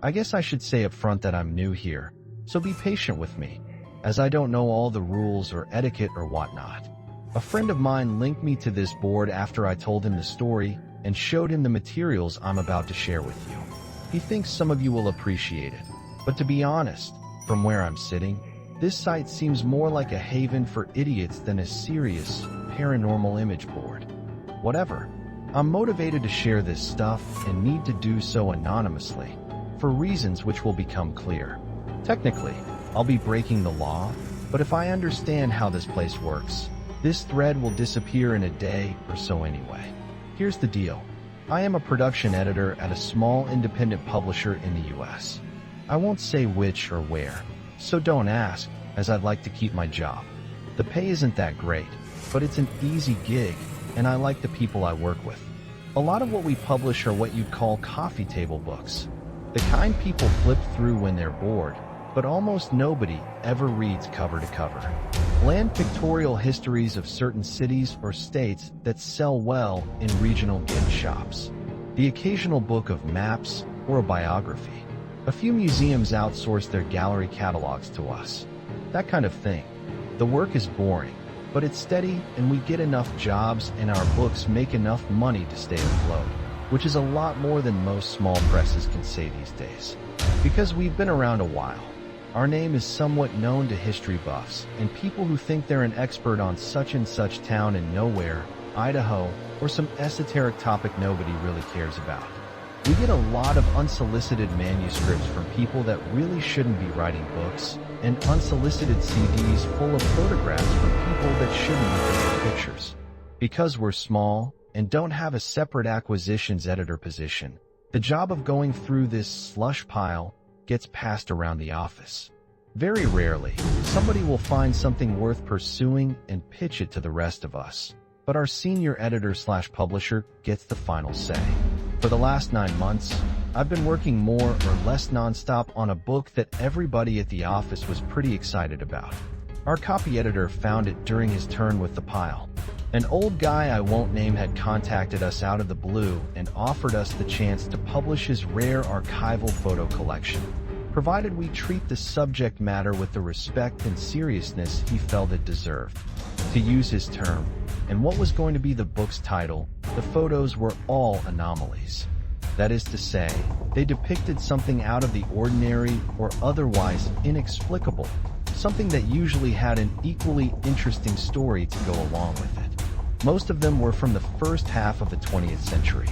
I guess I should say up front that I'm new here, so be patient with me, as I don't know all the rules or etiquette or whatnot. A friend of mine linked me to this board after I told him the story and showed him the materials I'm about to share with you. He thinks some of you will appreciate it, but to be honest, from where I'm sitting, this site seems more like a haven for idiots than a serious, paranormal image board. Whatever. I'm motivated to share this stuff and need to do so anonymously, for reasons which will become clear. Technically, I'll be breaking the law, but if I understand how this place works, this thread will disappear in a day or so anyway. Here's the deal. I am a production editor at a small independent publisher in the US. I won't say which or where, so don't ask, as I'd like to keep my job. The pay isn't that great, but it's an easy gig, and I like the people I work with. A lot of what we publish are what you'd call coffee table books. The kind people flip through when they're bored, but almost nobody ever reads cover to cover. Bland pictorial histories of certain cities or states that sell well in regional gift shops. The occasional book of maps or a biography. A few museums outsource their gallery catalogs to us. That kind of thing. The work is boring, but it's steady and we get enough jobs and our books make enough money to stay afloat, which is a lot more than most small presses can say these days. Because we've been around a while, our name is somewhat known to history buffs and people who think they're an expert on such and such town in nowhere, Idaho, or some esoteric topic nobody really cares about. We get a lot of unsolicited manuscripts from people that really shouldn't be writing books, and unsolicited CDs full of photographs from people that shouldn't be taking pictures. Because we're small and don't have a separate acquisitions editor position, the job of going through this slush pile gets passed around the office. Very rarely, somebody will find something worth pursuing and pitch it to the rest of us, but our senior editor/publisher gets the final say. For the last 9 months, I've been working more or less nonstop on a book that everybody at the office was pretty excited about. Our copy editor found it during his turn with the pile. An old guy I won't name had contacted us out of the blue and offered us the chance to publish his rare archival photo collection, provided we treat the subject matter with the respect and seriousness he felt it deserved. To use his term, and what was going to be the book's title, the photos were all anomalies. That is to say, they depicted something out of the ordinary or otherwise inexplicable, something that usually had an equally interesting story to go along with it. Most of them were from the first half of the 20th century.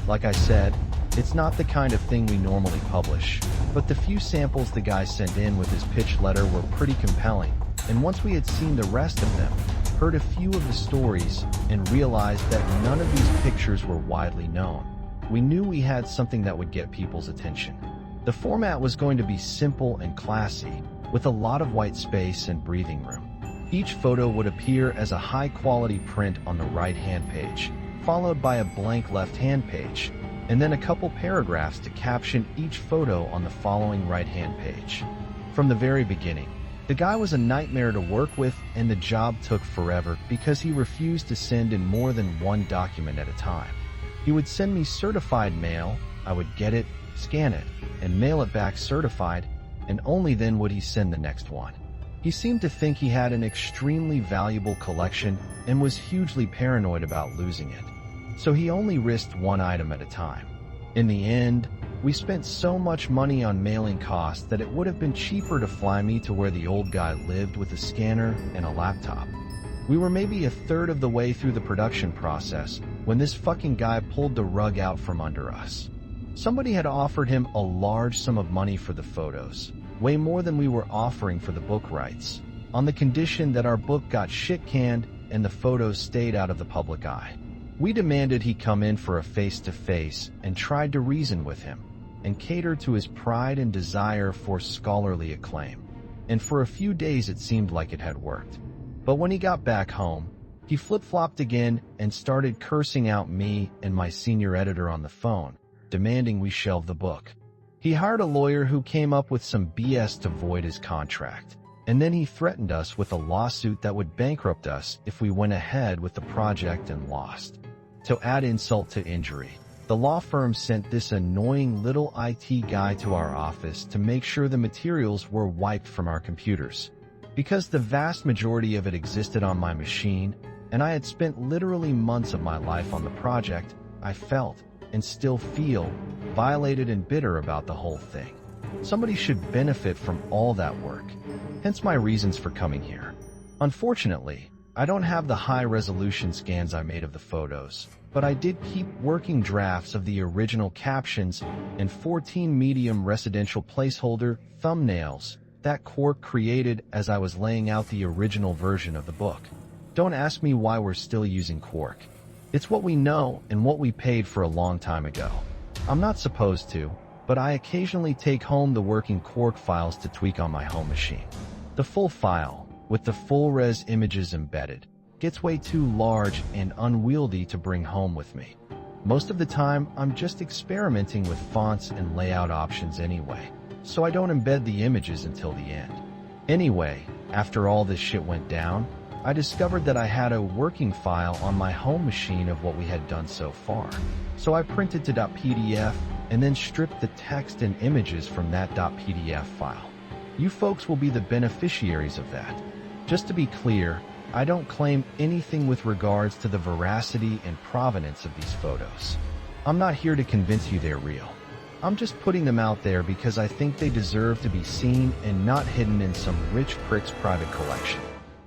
Like I said, it's not the kind of thing we normally publish, but the few samples the guy sent in with his pitch letter were pretty compelling, and once we had seen the rest of them, heard a few of the stories, and realized that none of these pictures were widely known, we knew we had something that would get people's attention. The format was going to be simple and classy, with a lot of white space and breathing room. Each photo would appear as a high-quality print on the right-hand page, followed by a blank left-hand page, and then a couple paragraphs to caption each photo on the following right-hand page. From the very beginning, the guy was a nightmare to work with, and the job took forever because he refused to send in more than one document at a time. He would send me certified mail, I would get it, scan it, and mail it back certified, and only then would he send the next one. He seemed to think he had an extremely valuable collection and was hugely paranoid about losing it. So he only risked one item at a time. In the end, we spent so much money on mailing costs that it would have been cheaper to fly me to where the old guy lived with a scanner and a laptop. We were maybe a third of the way through the production process when this fucking guy pulled the rug out from under us. Somebody had offered him a large sum of money for the photos, way more than we were offering for the book rights, on the condition that our book got shit-canned and the photos stayed out of the public eye. We demanded he come in for a face-to-face and tried to reason with him and cater to his pride and desire for scholarly acclaim. And for a few days it seemed like it had worked. But when he got back home, he flip-flopped again and started cursing out me and my senior editor on the phone, demanding we shelve the book. He hired a lawyer who came up with some BS to void his contract, and then he threatened us with a lawsuit that would bankrupt us if we went ahead with the project and lost. To add insult to injury, The law firm sent this annoying little IT guy to our office to make sure the materials were wiped from our computers. Because the vast majority of it existed on my machine, and I had spent literally months of my life on the project, I felt, and still feel, violated and bitter about the whole thing. Somebody should benefit from all that work. Hence my reasons for coming here. Unfortunately, I don't have the high-resolution scans I made of the photos, but I did keep working drafts of the original captions and 14 medium residential placeholder thumbnails that Quark created as I was laying out the original version of the book. Don't ask me why we're still using Quark. It's what we know and what we paid for a long time ago. I'm not supposed to, but I occasionally take home the working Quark files to tweak on my home machine. The full file, with the full-res images embedded, gets way too large and unwieldy to bring home with me. Most of the time, I'm just experimenting with fonts and layout options anyway, so I don't embed the images until the end. Anyway, after all this shit went down, I discovered that I had a working file on my home machine of what we had done so far. So I printed to .pdf and then stripped the text and images from that .pdf file. You folks will be the beneficiaries of that. Just to be clear, I don't claim anything with regards to the veracity and provenance of these photos. I'm not here to convince you they're real. I'm just putting them out there because I think they deserve to be seen and not hidden in some rich prick's private collection.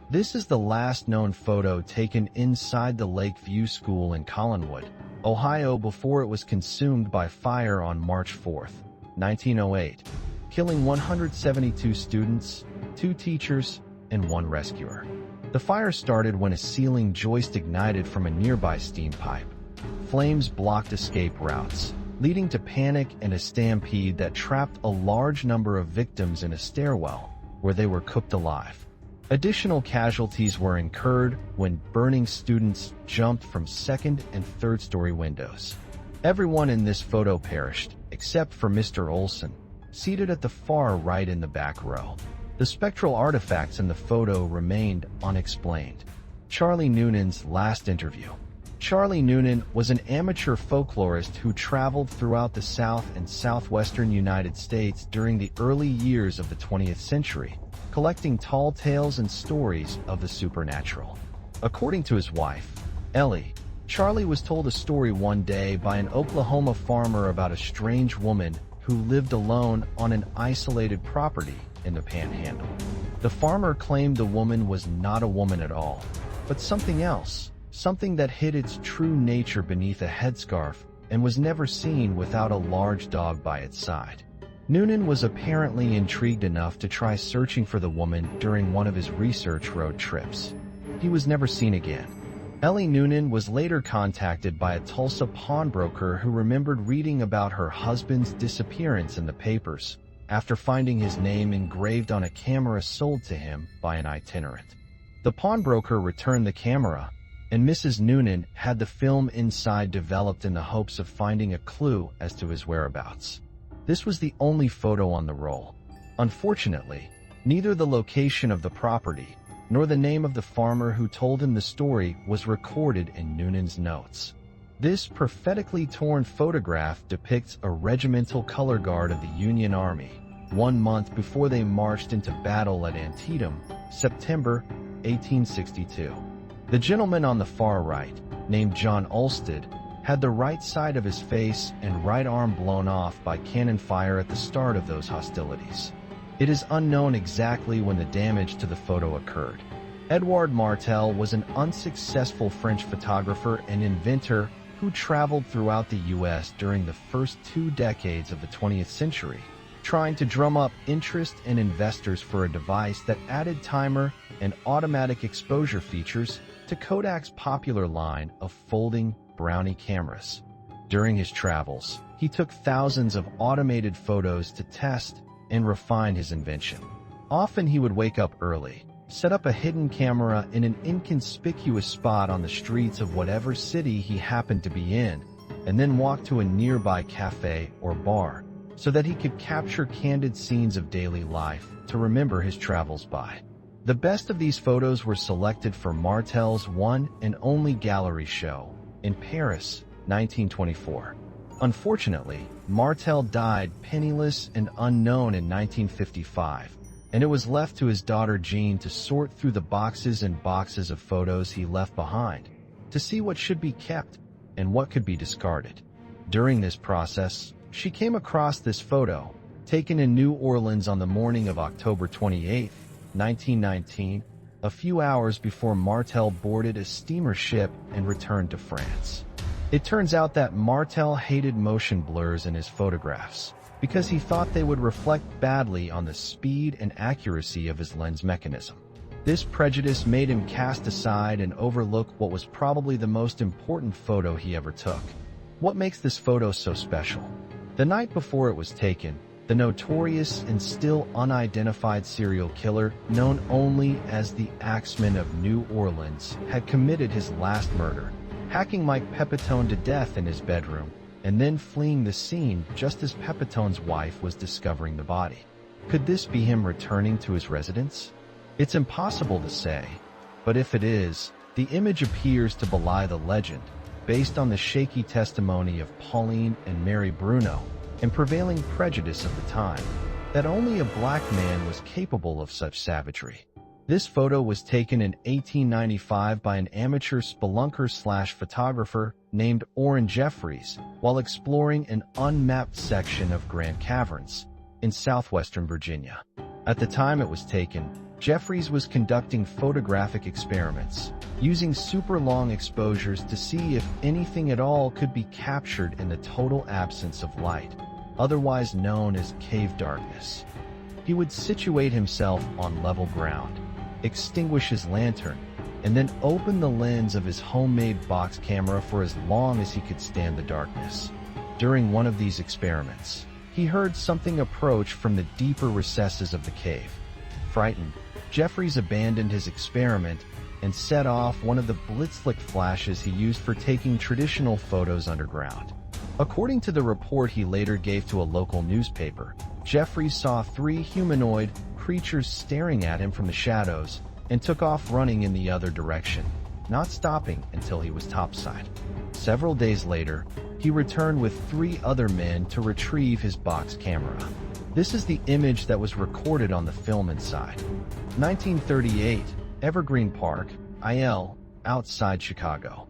This is the last known photo taken inside the Lakeview School in Collinwood, Ohio before it was consumed by fire on March 4, 1908, killing 172 students, 2 teachers, and 1 rescuer. The fire started when a ceiling joist ignited from a nearby steam pipe. Flames blocked escape routes, leading to panic and a stampede that trapped a large number of victims in a stairwell, where they were cooked alive. Additional casualties were incurred when burning students jumped from second and third-story windows. Everyone in this photo perished, except for Mr. Olson, seated at the far right in the back row. The spectral artifacts in the photo remained unexplained. Charlie Noonan's last interview. Charlie Noonan was an amateur folklorist who traveled throughout the South and Southwestern United States during the early years of the 20th century, collecting tall tales and stories of the supernatural. According to his wife, Ellie, Charlie was told a story one day by an Oklahoma farmer about a strange woman who lived alone on an isolated property in the Panhandle. The farmer claimed the woman was not a woman at all, but something else, something that hid its true nature beneath a headscarf and was never seen without a large dog by its side. Noonan was apparently intrigued enough to try searching for the woman during one of his research road trips. He was never seen again. Ellie Noonan was later contacted by a Tulsa pawnbroker who remembered reading about her husband's disappearance in the papers after finding his name engraved on a camera sold to him by an itinerant. The pawnbroker returned the camera, and Mrs. Noonan had the film inside developed in the hopes of finding a clue as to his whereabouts. This was the only photo on the roll. Unfortunately, neither the location of the property nor the name of the farmer who told him the story was recorded in Noonan's notes. This prophetically torn photograph depicts a regimental color guard of the Union Army, 1 month before they marched into battle at Antietam, September 1862. The gentleman on the far right, named John Olsted, had the right side of his face and right arm blown off by cannon fire at the start of those hostilities. It is unknown exactly when the damage to the photo occurred. Edouard Martel was an unsuccessful French photographer and inventor who traveled throughout the U.S. during the first 2 decades of the 20th century, trying to drum up interest and investors for a device that added timer and automatic exposure features to Kodak's popular line of folding Brownie cameras. During his travels, he took thousands of automated photos to test and refine his invention. Often he would wake up early, set up a hidden camera in an inconspicuous spot on the streets of whatever city he happened to be in, and then walk to a nearby cafe or bar so that he could capture candid scenes of daily life to remember his travels by. The best of these photos were selected for Martel's one and only gallery show in Paris, 1924. Unfortunately, Martel died penniless and unknown in 1955, and it was left to his daughter Jean to sort through the boxes and boxes of photos he left behind to see what should be kept and what could be discarded. During this process, she came across this photo, taken in New Orleans on the morning of October 28, 1919, a few hours before Martel boarded a steamer ship and returned to France. It turns out that Martel hated motion blurs in his photographs because he thought they would reflect badly on the speed and accuracy of his lens mechanism. This prejudice made him cast aside and overlook what was probably the most important photo he ever took. What makes this photo so special? The night before it was taken, the notorious and still unidentified serial killer, known only as the Axeman of New Orleans, had committed his last murder, hacking Mike Pepitone to death in his bedroom, and then fleeing the scene just as Pepitone's wife was discovering the body. Could this be him returning to his residence? It's impossible to say, but if it is, the image appears to belie the legend, based on the shaky testimony of Pauline and Mary Bruno and prevailing prejudice of the time, that only a black man was capable of such savagery. This photo was taken in 1895 by an amateur spelunker/photographer named Orrin Jeffries while exploring an unmapped section of Grand Caverns in southwestern Virginia. At the time it was taken, Jeffries was conducting photographic experiments, using super long exposures to see if anything at all could be captured in the total absence of light, otherwise known as cave darkness. He would situate himself on level ground, extinguish his lantern, and then open the lens of his homemade box camera for as long as he could stand the darkness. During one of these experiments, he heard something approach from the deeper recesses of the cave. Frightened, Jeffries abandoned his experiment and set off one of the blitzlight flashes he used for taking traditional photos underground. According to the report he later gave to a local newspaper, Jeffries saw 3 humanoid creatures staring at him from the shadows and took off running in the other direction, not stopping until he was topside. Several days later, he returned with 3 other men to retrieve his box camera. This is the image that was recorded on the film inside. 1938, Evergreen Park, IL, outside Chicago.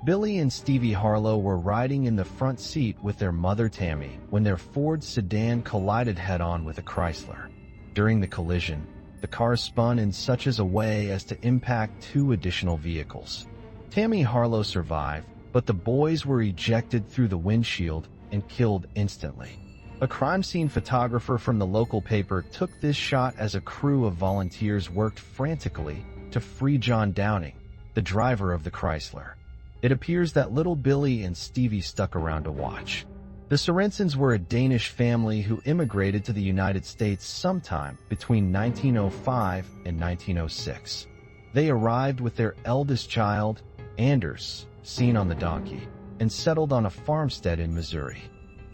Billy and Stevie Harlow were riding in the front seat with their mother Tammy when their Ford sedan collided head-on with a Chrysler. During the collision, the car spun in such a way as to impact 2 additional vehicles. Tammy Harlow survived, but the boys were ejected through the windshield and killed instantly. A crime scene photographer from the local paper took this shot as a crew of volunteers worked frantically to free John Downing, the driver of the Chrysler. It appears that little Billy and Stevie stuck around to watch. The Sorensens were a Danish family who immigrated to the United States sometime between 1905 and 1906. They arrived with their eldest child, Anders, seen on the donkey, and settled on a farmstead in Missouri.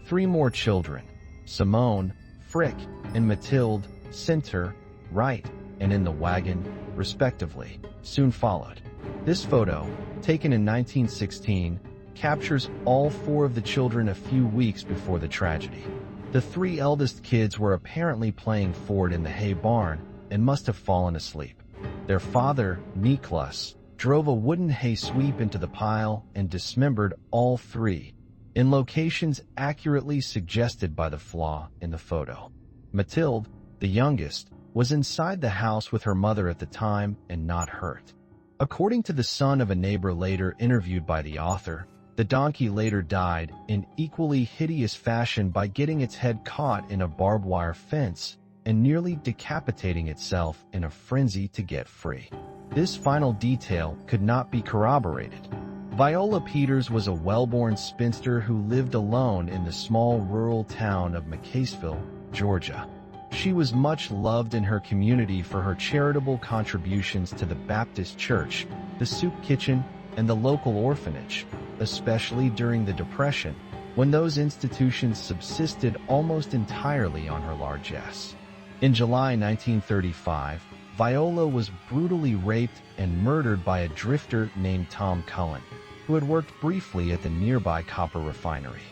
3 more children, Simone, Frick, and Mathilde, center, right, and in the wagon, respectively, soon followed. This photo, taken in 1916, captures all 4 of the children a few weeks before the tragedy. The 3 eldest kids were apparently playing Ford in the hay barn and must have fallen asleep. Their father, Niklas, drove a wooden hay sweep into the pile and dismembered all 3, in locations accurately suggested by the flaw in the photo. Mathilde, the youngest, was inside the house with her mother at the time and not hurt. According to the son of a neighbor later interviewed by the author, the donkey later died in equally hideous fashion by getting its head caught in a barbed wire fence and nearly decapitating itself in a frenzy to get free. This final detail could not be corroborated. Viola Peters was a well-born spinster who lived alone in the small rural town of McCaseville, Georgia. She was much loved in her community for her charitable contributions to the Baptist church, the soup kitchen, and the local orphanage, especially during the Depression, when those institutions subsisted almost entirely on her largesse. In July 1935, Viola was brutally raped and murdered by a drifter named Tom Cullen, who had worked briefly at the nearby copper refinery.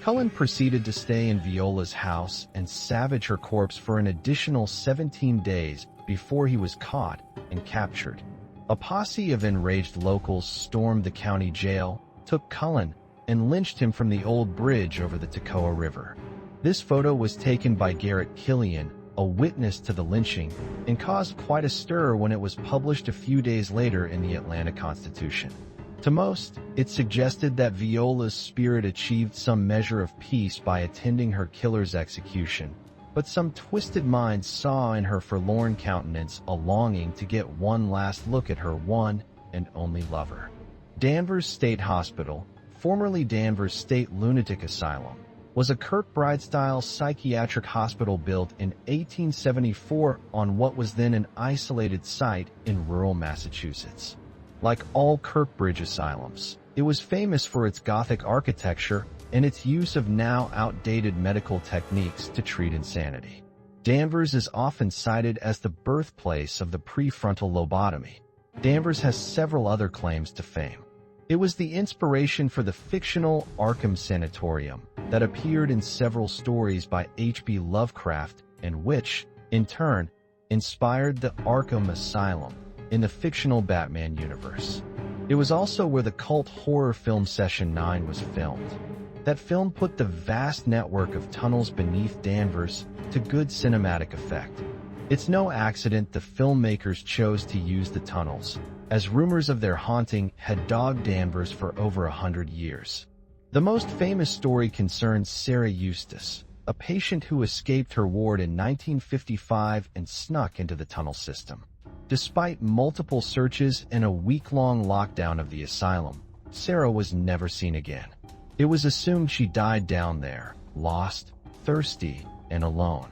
Cullen proceeded to stay in Viola's house and savage her corpse for an additional 17 days before he was caught and captured. A posse of enraged locals stormed the county jail, took Cullen, and lynched him from the old bridge over the Toccoa River. This photo was taken by Garrett Killian, a witness to the lynching, and caused quite a stir when it was published a few days later in the Atlanta Constitution. To most, it suggested that Viola's spirit achieved some measure of peace by attending her killer's execution, but some twisted minds saw in her forlorn countenance a longing to get one last look at her one and only lover. Danvers State Hospital, formerly Danvers State Lunatic Asylum, was a Kirkbride-style psychiatric hospital built in 1874 on what was then an isolated site in rural Massachusetts. Like all Kirkbridge asylums, it was famous for its Gothic architecture and its use of now outdated medical techniques to treat insanity. Danvers is often cited as the birthplace of the prefrontal lobotomy. Danvers has several other claims to fame. It was the inspiration for the fictional Arkham Sanatorium that appeared in several stories by H.P. Lovecraft and which, in turn, inspired the Arkham Asylum in the fictional Batman universe. It was also where the cult horror film Session 9 was filmed. That film put the vast network of tunnels beneath Danvers to good cinematic effect. It's no accident the filmmakers chose to use the tunnels, as rumors of their haunting had dogged Danvers for over 100 years. The most famous story concerns Sarah Eustace, a patient who escaped her ward in 1955 and snuck into the tunnel system. Despite multiple searches and a week-long lockdown of the asylum, Sarah was never seen again. It was assumed she died down there, lost, thirsty, and alone.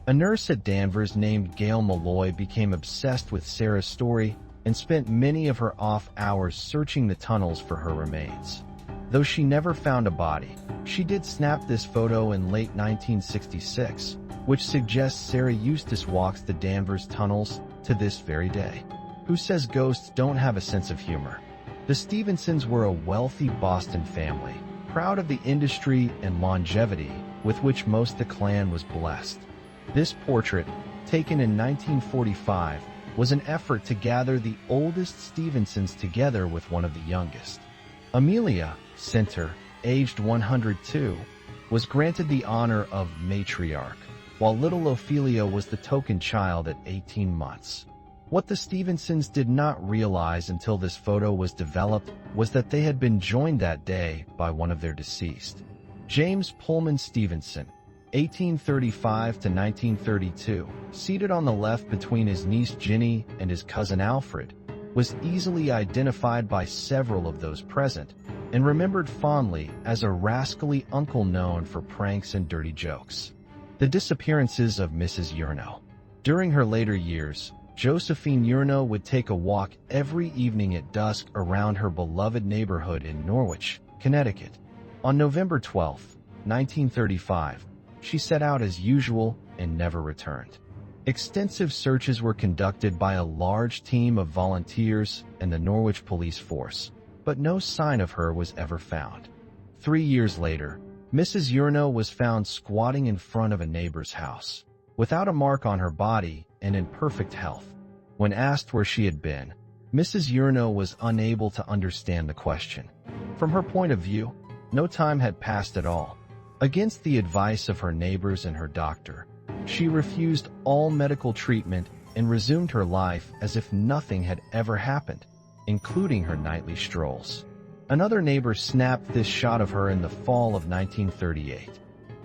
A nurse at Danvers named Gail Malloy became obsessed with Sarah's story and spent many of her off hours searching the tunnels for her remains. Though she never found a body, she did snap this photo in late 1966, which suggests Sarah Eustace walks the Danvers tunnels to this very day. Who says ghosts don't have a sense of humor? The Stevensons were a wealthy Boston family, proud of the industry and longevity with which most of the clan was blessed. This portrait, taken in 1945, was an effort to gather the oldest Stevensons together with one of the youngest. Amelia Center, aged 102, was granted the honor of matriarch, while little Ophelia was the token child at 18 months. What the Stevensons did not realize until this photo was developed was that they had been joined that day by one of their deceased. James Pullman Stevenson, 1835 to 1932, seated on the left between his niece Ginny and his cousin Alfred, was easily identified by several of those present and remembered fondly as a rascally uncle known for pranks and dirty jokes. The disappearances of Mrs. Yurno. During her later years, Josephine Yurno would take a walk every evening at dusk around her beloved neighborhood in Norwich, Connecticut. On November 12, 1935, she set out as usual and never returned. Extensive searches were conducted by a large team of volunteers and the Norwich police force, but no sign of her was ever found. 3 years later, Mrs. Yurno was found squatting in front of a neighbor's house, without a mark on her body and in perfect health. When asked where she had been, Mrs. Yurno was unable to understand the question. From her point of view, no time had passed at all. Against the advice of her neighbors and her doctor, she refused all medical treatment and resumed her life as if nothing had ever happened, including her nightly strolls. Another neighbor snapped this shot of her in the fall of 1938.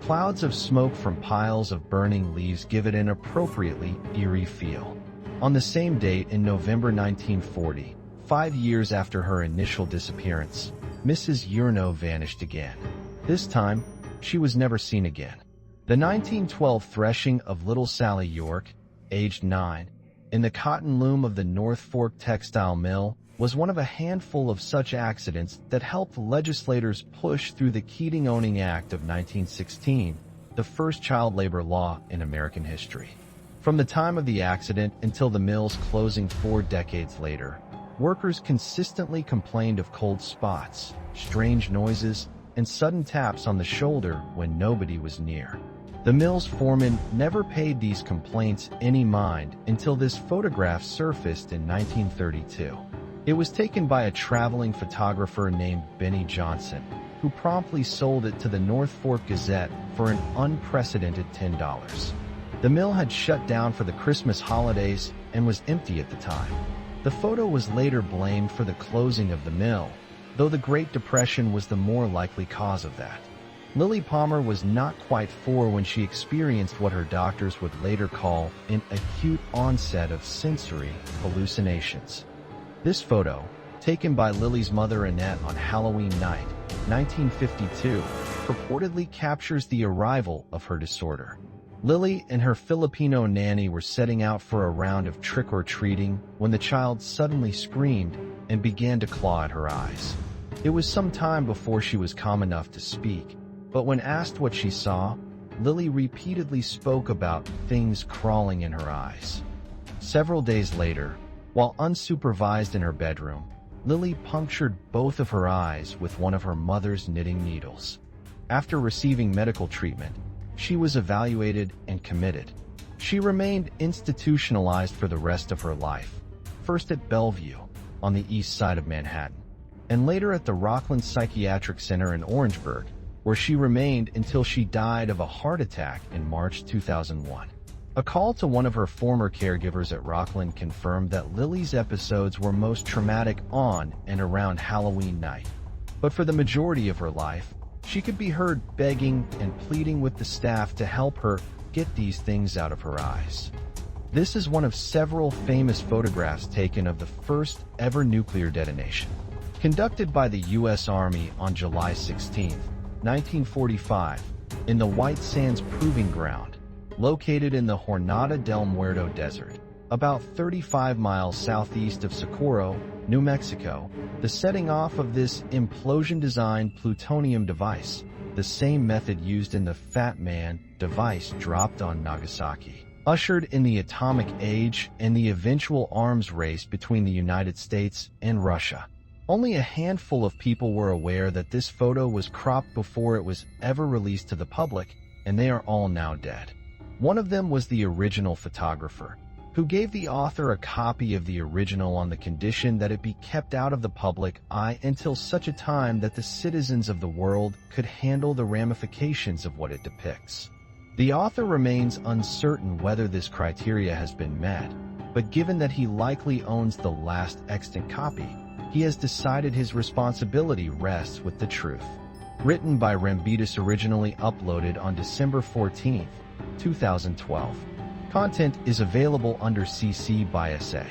Clouds of smoke from piles of burning leaves give it an appropriately eerie feel. On the same date in November 1940, 5 years after her initial disappearance, Mrs. Yurno vanished again. This time, she was never seen again. The 1912 threshing of little Sally York, aged 9, in the cotton loom of the North Fork Textile Mill was one of a handful of such accidents that helped legislators push through the Keating-Owning Act of 1916, the first child labor law in American history. From the time of the accident until the mill's closing 4 decades later, workers consistently complained of cold spots, strange noises, and sudden taps on the shoulder when nobody was near. The mill's foreman never paid these complaints any mind until this photograph surfaced in 1932. It was taken by a traveling photographer named Benny Johnson, who promptly sold it to the North Fork Gazette for an unprecedented $10. The mill had shut down for the Christmas holidays and was empty at the time. The photo was later blamed for the closing of the mill, though the Great Depression was the more likely cause of that. Lily Palmer was not quite 4 when she experienced what her doctors would later call an acute onset of sensory hallucinations. This photo, taken by Lily's mother Annette on Halloween night, 1952, purportedly captures the arrival of her disorder. Lily and her Filipino nanny were setting out for a round of trick-or-treating when the child suddenly screamed and began to claw at her eyes. It was some time before she was calm enough to speak, but when asked what she saw, Lily repeatedly spoke about things crawling in her eyes. Several days later, while unsupervised in her bedroom, Lily punctured both of her eyes with one of her mother's knitting needles. After receiving medical treatment, she was evaluated and committed. She remained institutionalized for the rest of her life, first at Bellevue, on the east side of Manhattan, and later at the Rockland Psychiatric Center in Orangeburg, where she remained until she died of a heart attack in March 2001. A call to one of her former caregivers at Rockland confirmed that Lily's episodes were most traumatic on and around Halloween night. But for the majority of her life, she could be heard begging and pleading with the staff to help her get these things out of her eyes. This is one of several famous photographs taken of the first ever nuclear detonation. Conducted by the U.S. Army on July 16, 1945, in the White Sands Proving Ground, located in the Jornada del Muerto Desert, about 35 miles southeast of Socorro, New Mexico, the setting off of this implosion-designed plutonium device, the same method used in the Fat Man device dropped on Nagasaki, ushered in the atomic age and the eventual arms race between the United States and Russia. Only a handful of people were aware that this photo was cropped before it was ever released to the public, and they are all now dead. One of them was the original photographer, who gave the author a copy of the original on the condition that it be kept out of the public eye until such a time that the citizens of the world could handle the ramifications of what it depicts. The author remains uncertain whether this criteria has been met, but given that he likely owns the last extant copy, he has decided his responsibility rests with the truth. Written by Rambitas, originally uploaded on December 14, 2012. Content is available under CC by SA.